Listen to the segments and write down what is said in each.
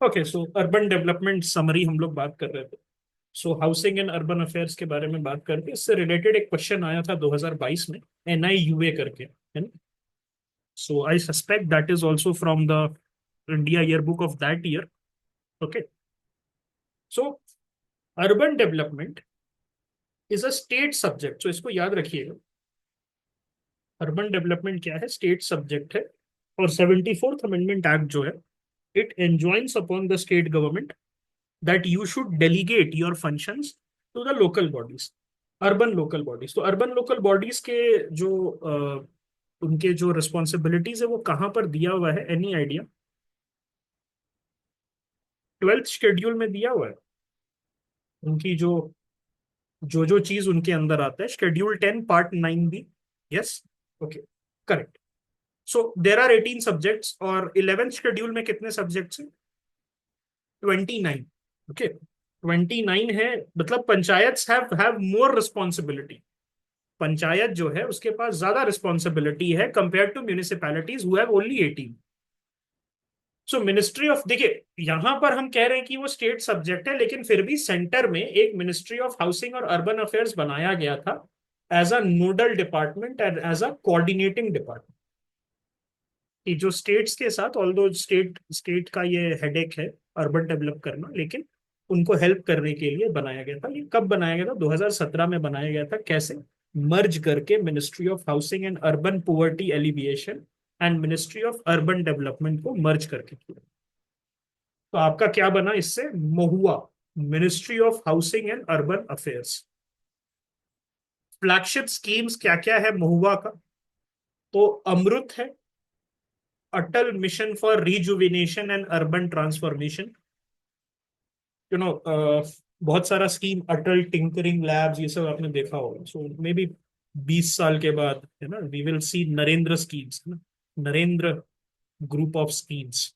Okay, so urban development summary हम लोग बात कर रहे थे। सो हाउसिंग एंड अर्बन अफेयर्स के बारे में बात करके इससे रिलेटेड एक क्वेश्चन आया था 2022 में, NIUA करके, है ना। So I suspect that is also from the India yearbook of that year. Okay, so urban development is a state subject, so इसको याद रखिएगा। अर्बन डेवलपमेंट क्या है, स्टेट सब्जेक्ट है। और 74th अमेंडमेंट एक्ट जो है, it enjoins upon the state government that you should delegate your functions to the local bodies, urban local bodies। तो अर्बन लोकल बॉडीज के जो उनके जो रिस्पॉन्सिबिलिटीज है वो कहाँ पर दिया हुआ है, एनी आइडिया? 12th शेड्यूल में दिया हुआ है उनकी जो जो जो चीज उनके अंदर आता है, schedule 10 part 9B। Yes, okay, correct. So there are 18 subjects, और 11th शेड्यूल में कितने सब्जेक्ट्स हैं? 29। ओके, 29 है। मतलब panchayat have more responsibility. Panchayat जो है उसके पास ज्यादा रिस्पॉन्सिबिलिटी है compare to municipalities who have only 18। So ministry of, देखिए यहां पर हम कह रहे हैं कि वो स्टेट सब्जेक्ट है, लेकिन फिर भी सेंटर में एक मिनिस्ट्री ऑफ हाउसिंग और अर्बन अफेयर्स बनाया गया था as a nodal department and as a coordinating department. कि जो स्टेट्स के साथ, ऑल्दो स्टेट स्टेट का ये हेडेक है अर्बन डेवलप करना, लेकिन उनको हेल्प करने के लिए बनाया गया था। ये कब बनाया गया था? 2017 में बनाया गया था। कैसे? मर्ज करके ministry of housing and urban poverty alleviation and ministry of urban development को मर्ज करके किया। तो आपका क्या बना इससे? MoHUA, ministry of housing and urban affairs. Flagship schemes क्या क्या है महुआ का? तो अमृत है, Atal mission for rejuvenation and urban transformation, you know. बहुत सारा स्कीम, अटल टिंकरिंग लैब्स, ये सब आपने देखा होगा। सो मे बी 20 साल के बाद, है ना, we will see Narendra schemes, है ना, Narendra group of schemes.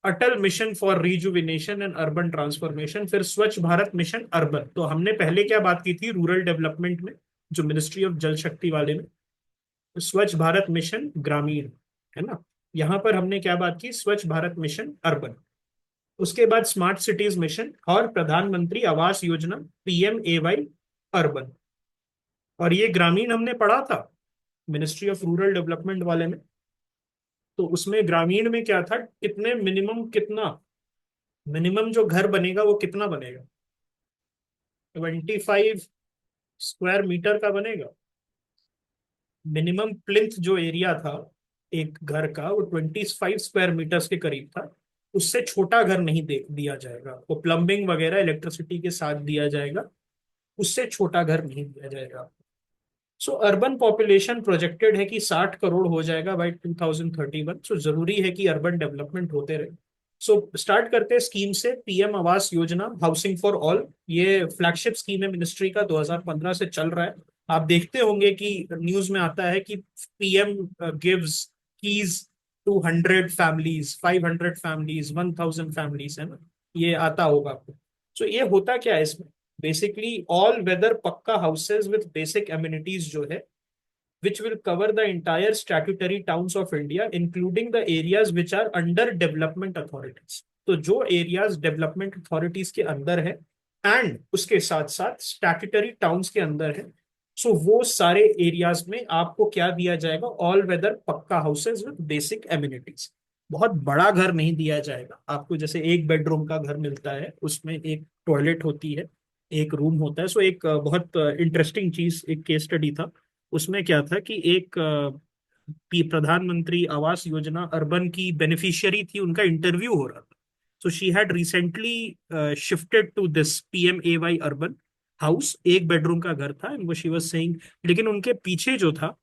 Atal mission for rejuvenation and urban transformation, फिर स्वच्छ भारत मिशन अर्बन। तो हमने पहले क्या बात की थी रूरल डेवलपमेंट में, जो मिनिस्ट्री ऑफ जल शक्ति वाले में, स्वच्छ भारत मिशन ग्रामीण, है ना। यहाँ पर हमने क्या बात की? स्वच्छ भारत मिशन अर्बन। उसके बाद स्मार्ट सिटीज मिशन और प्रधानमंत्री आवास योजना, PMAY अर्बन। और ये ग्रामीण हमने पढ़ा था मिनिस्ट्री ऑफ रूरल डेवलपमेंट वाले में। तो उसमें ग्रामीण में क्या था, कितने मिनिमम, कितना मिनिमम जो घर बनेगा वो कितना बनेगा? 25 स्क्वायर मीटर का बनेगा। मिनिमम प्लिंथ जो एरिया था एक घर का, वो 25 स्क्वायर मीटर्स के करीब था। उससे छोटा घर नहीं दिया जाएगा, वो प्लम्बिंग वगैरह इलेक्ट्रिसिटी के साथ दिया जाएगा। उससे छोटा घर नहीं दिया जाएगा। सो अर्बन पॉपुलेशन प्रोजेक्टेड है कि 60 करोड़ हो जाएगा बाय 2031। सो जरूरी है कि अर्बन डेवलपमेंट होते रहे। सो स्टार्ट करते हैं स्कीम से। PM Awas Yojana, housing for all, ये फ्लैगशिप स्कीम है मिनिस्ट्री का, 2015 से चल रहा है। आप देखते होंगे कि न्यूज में आता है कि PM gives keys to 100 families, 500 families, 1000 families, है ना। ये आता होगा आपको। सो ये होता क्या है इसमें? बेसिकली ऑल वेदर पक्का हाउसेज विद बेसिक एमिनिटीज जो है, which will cover the entire statutory towns of India, including the areas which are under development authorities। तो जो एरियाज डेवलपमेंट अथॉरिटीज के अंदर है एंड उसके साथ साथ स्टैट्यूटरी टाउन्स के अंदर है, सो वो सारे एरियाज में आपको क्या दिया जाएगा? ऑल वेदर पक्का हाउसेज विद बेसिक एमिनिटीज। बहुत बड़ा घर नहीं दिया जाएगा आपको, जैसे एक बेडरूम का घर मिलता है, उसमें एक टॉयलेट होती है, एक रूम होता है। सो एक बहुत इंटरेस्टिंग चीज, एक केस स्टडी था। उसमें क्या था कि एक प्रधानमंत्री आवास योजना अर्बन की बेनिफिशियरी थी, उनका इंटरव्यू हो रहा था। So she had recently shifted to this PMAY urban house. एक बेडरूम का घर था, वो शी वाज सेइंग। लेकिन उनके पीछे जो था,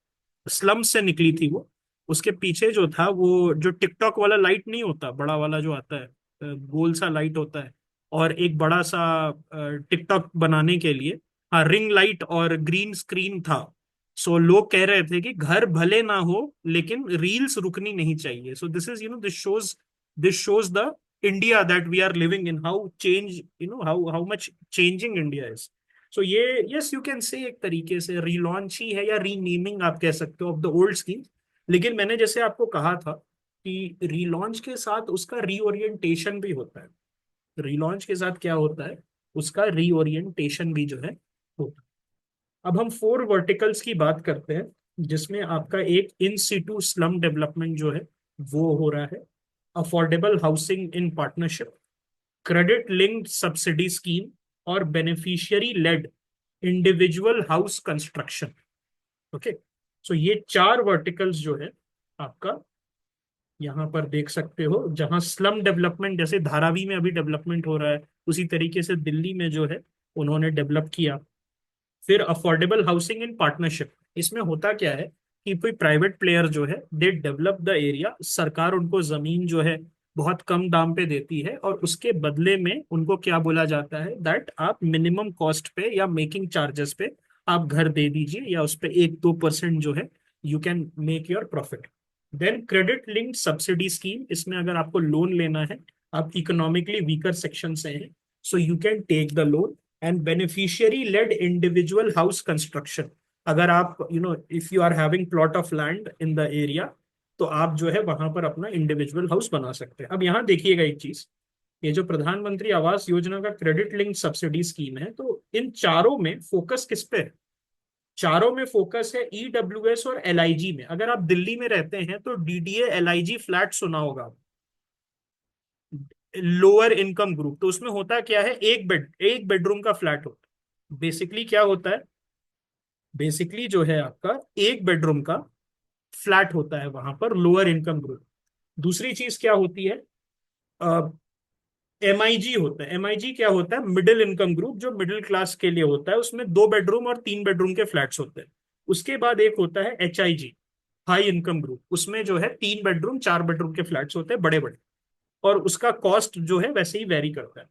स्लम से निकली थी वो, उसके पीछे जो था, वो जो टिकटॉक वाला लाइट नहीं होता, बड़ा वाला जो आता है, गोल सा लाइट होता है, और एक बड़ा सा टिकटॉक बनाने के लिए, हाँ, रिंग लाइट और ग्रीन स्क्रीन था। सो लोग कह रहे थे कि घर भले ना हो लेकिन रील्स रुकनी नहीं चाहिए। So this is, this shows the India that we are living in, how change, how how much changing India is. So ये, यस यू कैन से एक तरीके से रीलॉन्च ही है या रीनेमिंग आप कह सकते हो ऑफ द ओल्ड स्कीम। लेकिन मैंने जैसे आपको कहा था कि रीलॉन्च के साथ उसका रीओरिएंटेशन भी होता है। रीलॉन्च के साथ क्या होता है, उसका रीओरिएंटेशन भी जो है होता है। अब हम फोर वर्टिकल्स की बात करते हैं, जिसमें आपका एक इन सिटू स्लम डेवलपमेंट जो है वो हो रहा है, affordable housing in partnership, credit linked subsidy scheme, और beneficiary led individual house construction. Okay, so ये चार वर्टिकल्स जो है आपका यहाँ पर देख सकते हो, जहां स्लम डेवलपमेंट जैसे धारावी में अभी डेवलपमेंट हो रहा है, उसी तरीके से दिल्ली में जो है उन्होंने डेवलप किया। फिर अफोर्डेबल हाउसिंग इन पार्टनरशिप, इसमें होता क्या है कि कोई प्राइवेट प्लेयर जो है दे डेवलप द एरिया, सरकार उनको जमीन जो है बहुत कम दाम पे देती है, और उसके बदले में उनको क्या बोला जाता है दैट आप मिनिमम कॉस्ट पे या मेकिंग चार्जेस पे आप घर दे दीजिए, या उस पे 1-2% जो है you can make your profit. Then credit linked subsidy scheme, इसमें अगर आपको लोन लेना है, आप इकोनॉमिकली वीकर सेक्शन से हैं, so you can take the loan. And beneficiary led individual house construction, अगर आप if you are having plot of land in the area, तो आप जो है वहां पर अपना इंडिविजुअल हाउस बना सकते हैं। अब यहाँ देखिएगा एक चीज, ये जो प्रधानमंत्री आवास योजना का क्रेडिट लिंक सब्सिडी स्कीम है, तो इन चारों में फोकस किस पे है? चारों में फोकस है ईडब्ल्यूएस और एलआईजी में। अगर आप दिल्ली में रहते हैं तो डीडीए एलआईजी फ्लैट सुना होगा, लोअर इनकम ग्रुप। तो उसमें होता क्या है, एक बेडरूम का फ्लैट होता है। बेसिकली क्या होता है, बेसिकली जो है आपका एक बेडरूम का फ्लैट होता है वहां पर, लोअर इनकम ग्रुप। दूसरी चीज क्या होती है, एमआईजी होता है। एमआईजी क्या होता है, मिडिल इनकम ग्रुप, जो मिडिल क्लास के लिए होता है, उसमें 2 बेडरूम और 3 बेडरूम के फ्लैट्स होते हैं। उसके बाद एक होता है एचआईजी, हाई इनकम ग्रुप, उसमें जो है 3 बेडरूम 4 बेडरूम के फ्लैट्स होते हैं, बड़े बड़े, और उसका कॉस्ट जो है वैसे ही वेरी करता है।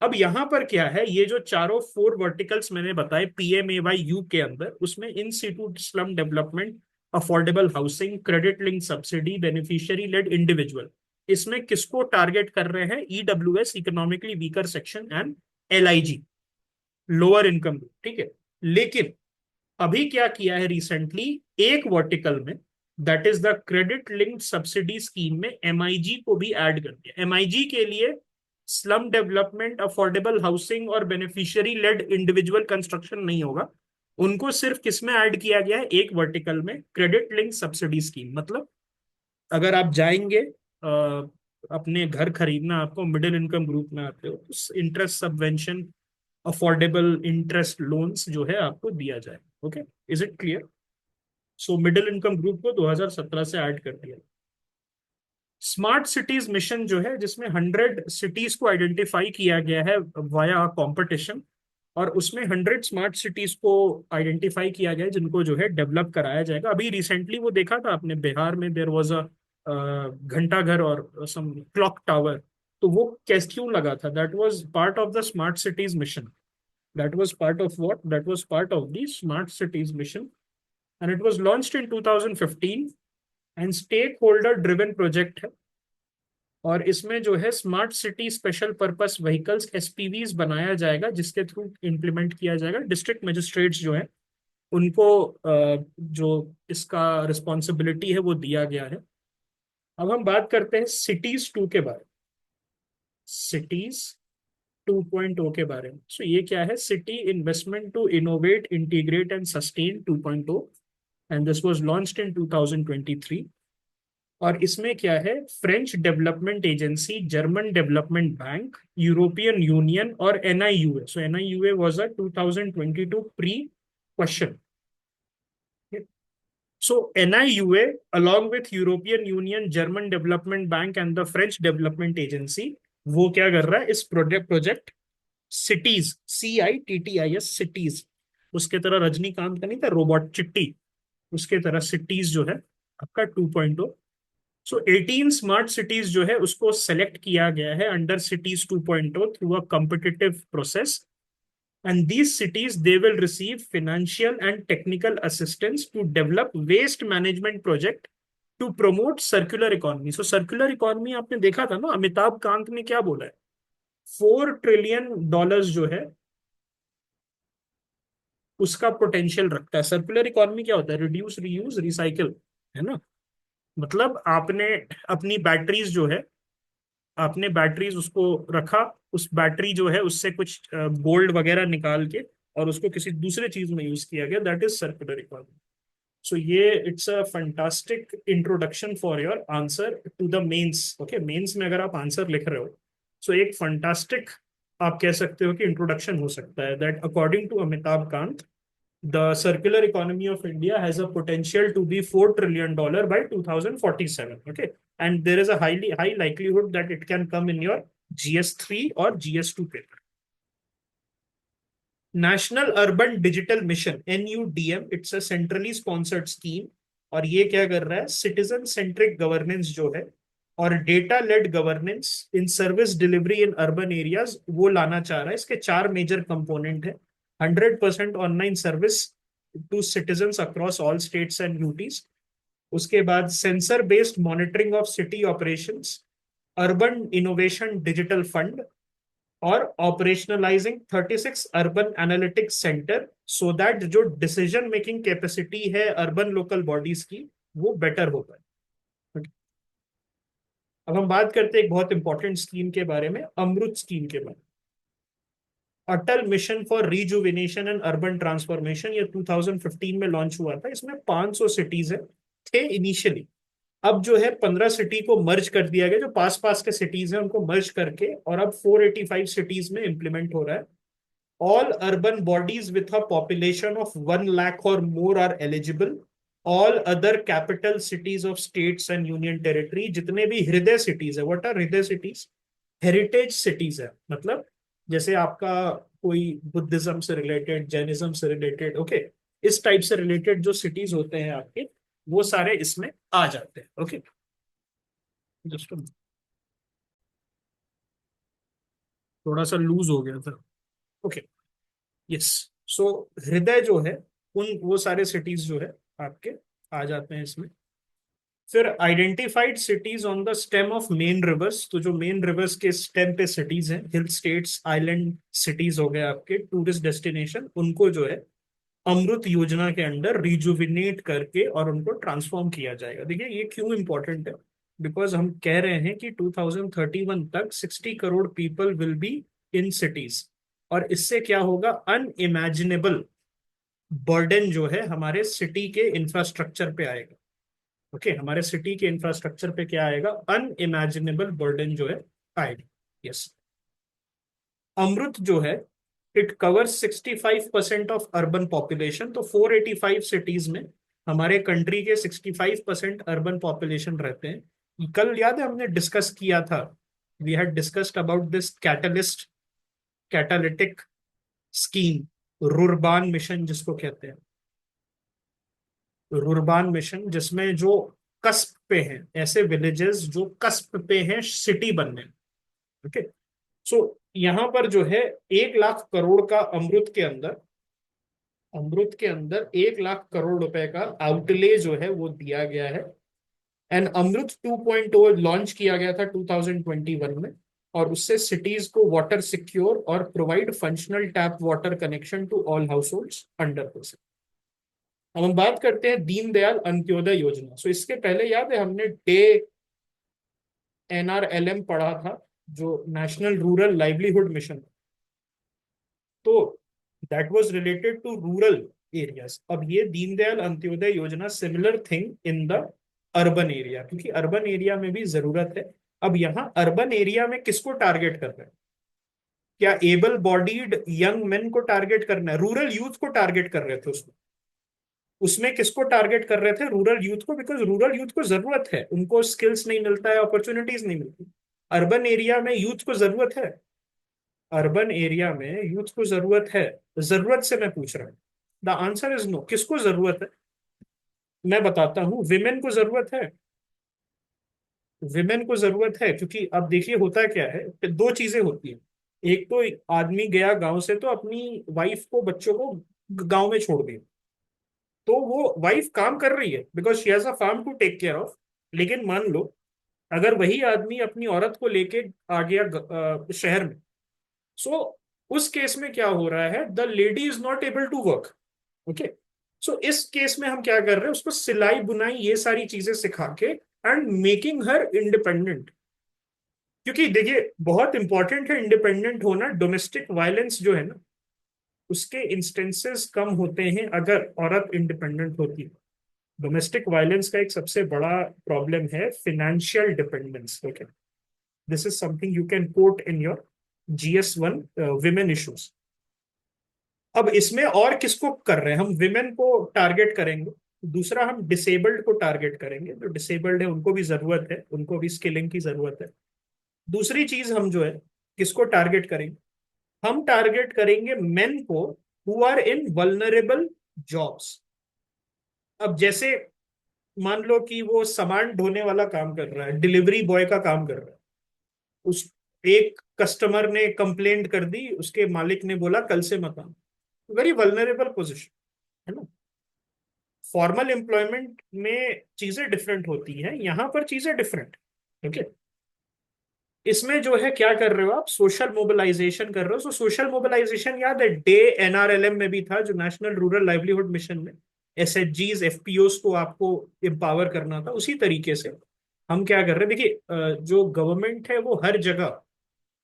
अब यहां पर क्या है, ये जो चारों फोर वर्टिकल्स मैंने बताए पीएमएवाई यू के अंदर, उसमें institute slum development, affordable housing, credit link subsidy, beneficiary led individual, इसमें किसको टारगेट कर रहे हैं? EWS, economically weaker section, and LIG, lower income group. ठीक है, लेकिन अभी क्या किया है रिसेंटली, एक वर्टिकल में, that is the credit linked subsidy scheme में, एमआईजी को भी ऐड कर दिया। एमआईजी के लिए स्लम डेवलपमेंट, अफोर्डेबल हाउसिंग और बेनिफिशियरी लेड इंडिविजुअल कंस्ट्रक्शन नहीं होगा, उनको सिर्फ किसमें ऐड किया गया है? एक वर्टिकल में, क्रेडिट लिंक सब्सिडी स्कीम। मतलब अगर आप जाएंगे अपने घर खरीदना, आपको मिडिल इनकम ग्रुप में आते हो, तो interest subvention, affordable interest loans जो है आपको दिया जाए। Okay, is it clear? So middle income group को 2017 से ऐड कर दिया। स्मार्ट सिटीज मिशन जो है, जिसमें 100 सिटीज को आइडेंटिफाई किया गया है वाया कंपटीशन, और उसमें 100 स्मार्ट सिटीज को आइडेंटिफाई किया गया है जिनको जो है डेवलप कराया जाएगा। अभी रिसेंटली वो देखा था आपने, बिहार में देयर वाज अ घंटा घर और सम क्लॉक टावर। तो वो कैसे क्यों लगा था? That was part of the smart cities mission. That was part of what? That was part of the smart cities mission, and it was launched in 2015, and stakeholder driven project है। और इसमें जो है smart city special purpose vehicles, SPVs बनाया जाएगा, जिसके through implement किया जाएगा। डिस्ट्रिक्ट मजिस्ट्रेट्स जो है उनको जो इसका रिस्पॉन्सिबिलिटी है वो दिया गया है। अब हम बात करते हैं सिटीज टू के बारे में, सिटीज 2.0 के बारे में। सो ये क्या है? City investment to innovate, integrate and sustain 2.0, and this was launched in 2023। और इसमें क्या है, French development agency, German development bank, European Union और NIUA. So NIUA was a 2022 pre question. So NIUA along with European Union, German development bank and the French development agency, वो क्या कर रहा है, इस प्रोजेक्ट सिटीज, CITTIS, सिटीज, उसके तरह रजनीकांत का नहीं था रोबोट चिट्टी, उसके तरह सिटीज जो है आपका 2.0। सो 18 स्मार्ट सिटीज जो है उसको सेलेक्ट किया गया है under cities 2.0 through a competitive process, and these cities they will receive financial and technical assistance to develop waste management project to promote circular economy। So circular economy आपने देखा था ना, अमिताभ कांत ने क्या बोला है, $4 ट्रिलियन जो है उसका पोटेंशियल रखता है। सर्कुलर इकोनॉमी क्या होता है? रिड्यूस, रीयूज, रिसाइकिल, है ना। मतलब आपने अपनी बैटरीज जो है, आपने बैटरीज उसको रखा, उस बैटरी जो है उससे कुछ गोल्ड वगैरह निकाल के और उसको किसी दूसरे चीज में यूज किया गया, that is circular economy. So ये it's a fantastic introduction for your answer to the mains. Okay, mains में अगर आप आंसर लिख रहे हो, सो एक फंटास्टिक आप कह सकते हो कि इंट्रोडक्शन हो सकता है, that according to Amitabh Kant the circular economy of India has a potential to be $4 trillion by 2047. Okay. And there is a high likelihood that it can come in your GS3 or GS2 paper. National Urban Digital Mission, NUDM, it's a centrally sponsored scheme. और ये क्या कर रहा है, citizen centric governance जो है और data led governance in service delivery in urban areas वो लाना चाह रहा है। इसके चार मेजर कंपोनेंट है: 100% online service to citizens across all states and UTs, उसके बाद sensor based monitoring of city operations, urban innovation digital fund, और operationalising 36 urban analytics centre so that जो डिसीजन मेकिंग कैपेसिटी है अर्बन लोकल बॉडीज की वो better हो पाए। Okay. अब हम बात करते हैं एक बहुत इंपॉर्टेंट स्कीम के बारे में, अमृत स्कीम के बारे में। Atal mission for rejuvenation and urban transformation, ये 2015 में लॉन्च हुआ था। इसमें 500 सिटीज है थे इनिशियली। अब जो है 15 सिटी को मर्ज कर दिया गया, जो पास पास के सिटीज हैं उनको मर्ज करके, और अब 485 सिटीज में इंप्लीमेंट हो रहा है। All urban bodies with a population of 1 lakh or more are eligible. All other capital cities of states and union territory, जितने भी हृदय सिटीज है, व्हाट आर हृदय सिटीज, हेरिटेज सिटीज है, मतलब जैसे आपका कोई बुद्धिज्म से रिलेटेड, जैनिज्म से रिलेटेड, ओके, इस टाइप से रिलेटेड जो सिटीज होते हैं आपके, वो सारे इसमें आ जाते हैं। ओके, जस्ट थोड़ा सा लूज हो गया था। Okay, yes. सो हृदय जो है, उन वो सारे सिटीज जो है आपके आ जाते हैं इसमें। फिर identified CTs on the stem of main rivers, तो जो मेन रिवर्स के स्टेम पे सिटीज हैं, हिल स्टेट्स, आइलैंड सिटीज हो गए आपके, टूरिस्ट डेस्टिनेशन, उनको जो है अमृत योजना के अंडर रिजुविनेट करके और उनको ट्रांसफॉर्म किया जाएगा। देखिए ये क्यों इंपॉर्टेंट है, बिकॉज हम कह रहे हैं कि 2031 तक 60 crore people will be in cities, और इससे क्या होगा, अनइमेजिनेबल बर्डन जो है हमारे सिटी के इंफ्रास्ट्रक्चर पे आएगा। ओके, हमारे सिटी के इंफ्रास्ट्रक्चर पे क्या आएगा, अनइमेजिनेबल बर्डन जो है आएगा। यस। अमृत जो है, it covers 65% of urban population, तो 485 सिटीज में हमारे कंट्री के 65% अर्बन पॉपुलेशन रहते हैं। कल याद है हमने डिस्कस किया था, we had discussed about this catalyst, catalytic scheme, rurban mission जिसको कहते हैं, रुर्बान मिशन, जिसमें जो कस्प पे हैं, ऐसे विलेजेस जो कस्प पे हैं सिटी बनने। ओके, सो यहाँ पर जो है 1 लाख करोड़ का अमृत के अंदर 1 लाख करोड़ रुपए का आउटले जो है वो दिया गया है। एंड अमृत 2.0 लॉन्च किया गया था 2021 में, और उससे सिटीज को वाटर सिक्योर और provide functional tap water connection to all households under process. अब हम बात करते हैं दीनदयाल अंत्योदय योजना। सो इसके पहले याद है हमने डे NRLM पढ़ा था, जो नेशनल रूरल लाइवलीहुड मिशन, तो that was related to rural areas. अब ये Deendayal Antyodaya Yojana similar thing in the urban area, क्योंकि अर्बन एरिया में भी जरूरत है। अब यहाँ अर्बन एरिया में किसको टारगेट कर रहे हैं, क्या एबल बॉडीड यंग मेन को टारगेट करना है, रूरल यूथ को टारगेट कर रहे थे उसमें। उसमें किसको टारगेट कर रहे थे, रूरल यूथ को, बिकॉज रूरल यूथ को जरूरत है, उनको स्किल्स नहीं मिलता है, अपॉर्चुनिटीज नहीं मिलती। अर्बन एरिया में यूथ को जरूरत है, अर्बन एरिया में यूथ को जरूरत है, जरूरत से मैं पूछ रहा हूँ। The answer is no. किसको जरूरत है, मैं बताता हूँ, विमेन को जरूरत है। विमेन को जरूरत है, क्योंकि अब देखिए होता क्या है कि दो चीजें होती हैं। एक तो आदमी गया गांव से, तो अपनी वाइफ को, बच्चों को गांव में छोड़ दिया, तो वो वाइफ काम कर रही है because she has a farm to take care of. लेकिन मान लो अगर वही आदमी अपनी औरत को लेके आ गया शहर में, सो उस केस में क्या हो रहा है, the lady is not able to work. Okay, so इस केस में हम क्या कर रहे हैं, उसको सिलाई बुनाई ये सारी चीजें सिखा के एंड मेकिंग हर इंडिपेंडेंट। क्योंकि देखिए बहुत इंपॉर्टेंट है इंडिपेंडेंट होना। डोमेस्टिक वायलेंस जो है ना, उसके इंस्टेंसेस कम होते हैं अगर औरत इंडिपेंडेंट होती है। डोमेस्टिक वायलेंस का एक सबसे बड़ा प्रॉब्लम है financial dependence. Okay, this is something you can coat in your GS1 women issues. अब इसमें और किसको कर रहे हैं हम? विमेन को टारगेट करेंगे। दूसरा, हम डिसेबल्ड को टारगेट करेंगे। जो डिसेबल्ड है उनको भी जरूरत है, उनको भी स्किलिंग की जरूरत है। दूसरी चीज हम जो है किसको टारगेट करेंगे? हम टारगेट करेंगे मेन को who are in vulnerable jobs. अब जैसे मान लो कि वो सामान ढोने वाला काम कर रहा है, डिलीवरी बॉय का काम कर रहा है। उस एक कस्टमर ने कंप्लेंट कर दी, उसके मालिक ने बोला कल से मत आना। वेरी वल्नरेबल पोजिशन है ना। फॉर्मल एम्प्लॉयमेंट में चीजें डिफरेंट होती हैं, यहां पर चीजें डिफरेंट। ओके, इसमें जो है क्या कर रहे हो आप? सोशल मोबिलाइजेशन कर रहे हो। सो सोशल मोबिलाइजेशन याद है डे NRLM में भी था, जो नेशनल रूरल लाइवलीहुड मिशन में SHGs FPOs को आपको एम्पावर करना था। उसी तरीके से हम क्या कर रहे हैं? देखिए जो गवर्नमेंट है वो हर जगह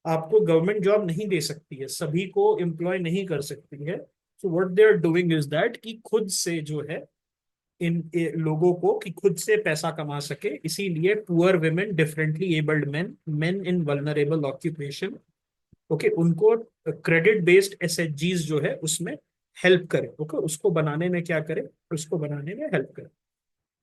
आपको गवर्नमेंट जॉब नहीं दे सकती है, सभी को एम्प्लॉय नहीं कर सकती है। So what they are doing is that कि खुद से जो है लोगों को कि खुद से पैसा कमा सके, इसीलिए poor women, differently abled men, men in vulnerable occupation, okay, उनको क्रेडिट बेस्ड SHGs जो है उसमें हेल्प करे। ओके, उसको बनाने में क्या करे? उसको बनाने में हेल्प करे।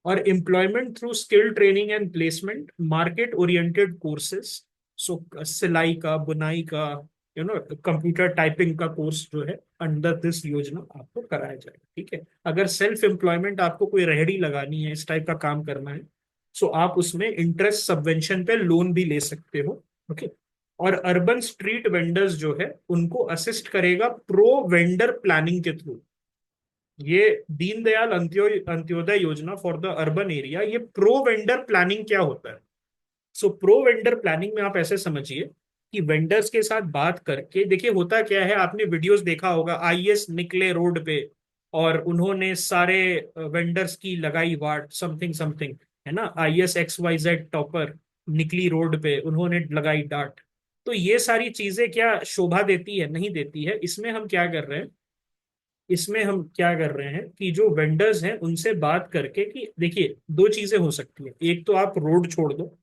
और employment through skill training and placement, market oriented courses. So सिलाई का, बुनाई का, कंप्यूटर टाइपिंग का कोर्स जो है अंडर दिस योजना आपको कराया जाएगा। ठीक है, अगर सेल्फ एम्प्लॉयमेंट आपको कोई रेहड़ी लगानी है, इस टाइप का काम करना है, सो आप उसमें इंटरेस्ट सबवेंशन पे लोन भी ले सकते हो। ओके, और अर्बन स्ट्रीट वेंडर्स जो है उनको असिस्ट करेगा प्रो वेंडर प्लानिंग के थ्रू। ये दीनदयाल अंत्योदय योजना फॉर द अर्बन एरिया, ये प्रो वेंडर प्लानिंग क्या होता है? सो प्रो वेंडर प्लानिंग में आप ऐसे समझिए कि वेंडर्स के साथ बात करके, देखिए होता क्या है, आपने वीडियोस देखा होगा, IS निकले रोड पे और उन्होंने सारे वेंडर्स की लगाई वाट, समथिंग समथिंग, है ना। IS XYZ टॉपर निकली रोड पे, उन्होंने लगाई डांट। तो ये सारी चीजें क्या शोभा देती है? नहीं देती है। इसमें हम क्या कर रहे हैं? इसमें हम क्या कर रहे हैं कि जो वेंडर्स हैं उनसे बात करके कि देखिए दो चीजें हो सकती है। एक तो आप रोड छोड़ दो,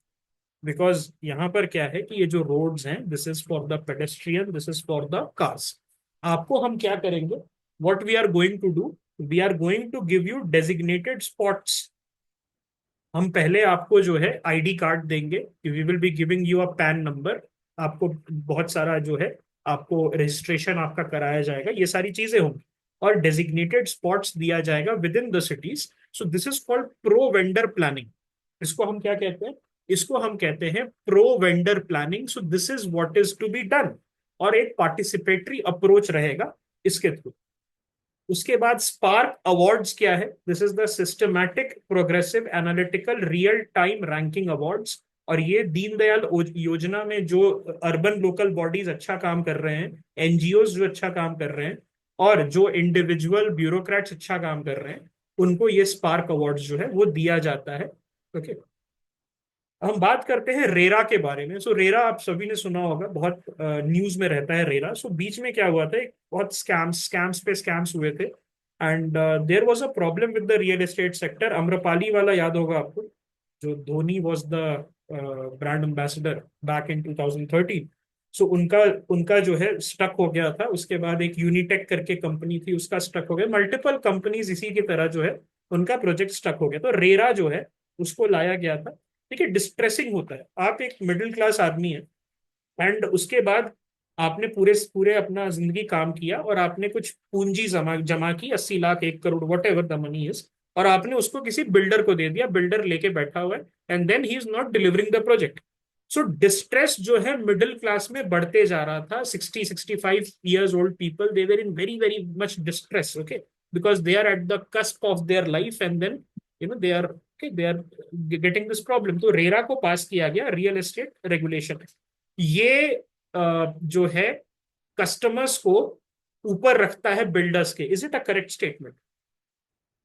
बिकॉज यहाँ पर क्या है कि ये जो रोड्स हैं, this is for the pedestrian, this is for the cars. आपको हम क्या करेंगे? What we are going to do, we are going to give you designated spots. हम पहले आपको जो है ID कार्ड देंगे, we will be giving you a PAN number. आपको बहुत सारा जो है आपको रजिस्ट्रेशन आपका कराया जाएगा, ये सारी चीजें होंगी। और डेजिग्नेटेड स्पॉट्स दिया जाएगा within the cities. So this is called pro vendor planning. इसको हम क्या कहते हैं? इसको हम कहते हैं pro vendor planning. So this is what is to be done. और एक पार्टिसिपेटरी अप्रोच रहेगा इसके थ्रू। उसके बाद स्पार्क अवार्ड्स क्या है? This is the systematic progressive analytical real time ranking awards. और ये दीनदयाल योजना में जो अर्बन लोकल बॉडीज अच्छा काम कर रहे हैं, NGOs जो अच्छा काम कर रहे हैं, और जो इंडिविजुअल ब्यूरोक्रेट्स अच्छा काम कर रहे हैं, उनको ये स्पार्क अवार्ड्स जो है वो दिया जाता है। ओके, हम बात करते हैं रेरा के बारे में। सो रेरा आप सभी ने सुना होगा, बहुत न्यूज में रहता है रेरा। सो बीच में क्या हुआ था, एक बहुत स्कैम्स पे स्कैम्स हुए थे। And there was a problem with the real estate sector. Amrapali वाला याद होगा आपको, जो Dhoni was the brand ambassador back in 2013। सो उनका उनका जो है स्टक हो गया था। उसके बाद एक यूनिटेक करके कंपनी थी, उसका स्टक हो गया। मल्टीपल कंपनीज इसी की तरह जो है उनका प्रोजेक्ट स्टक हो गया। तो रेरा जो है उसको लाया गया था। देखिए डिस्ट्रेसिंग होता है, आप एक मिडिल क्लास आदमी है, एंड उसके बाद आपने पूरे पूरे अपना जिंदगी काम किया और आपने कुछ पूंजी जमा जमा की, 80 lakh, 1 crore, what ever the money is, और आपने उसको किसी बिल्डर को दे दिया। बिल्डर लेके बैठा हुआ है and then he is not delivering the project. So distress जो है मिडिल क्लास में बढ़ते जा रहा था। 60-65 years old people, they were in very very much distress. Okay, because they are at the cusp of their life and then they are, okay, they are getting this problem। तो RERA को pass किया गया, real estate regulation. ये जो है customers को ऊपर रखता है बिल्डर्स के। Is it a correct statement?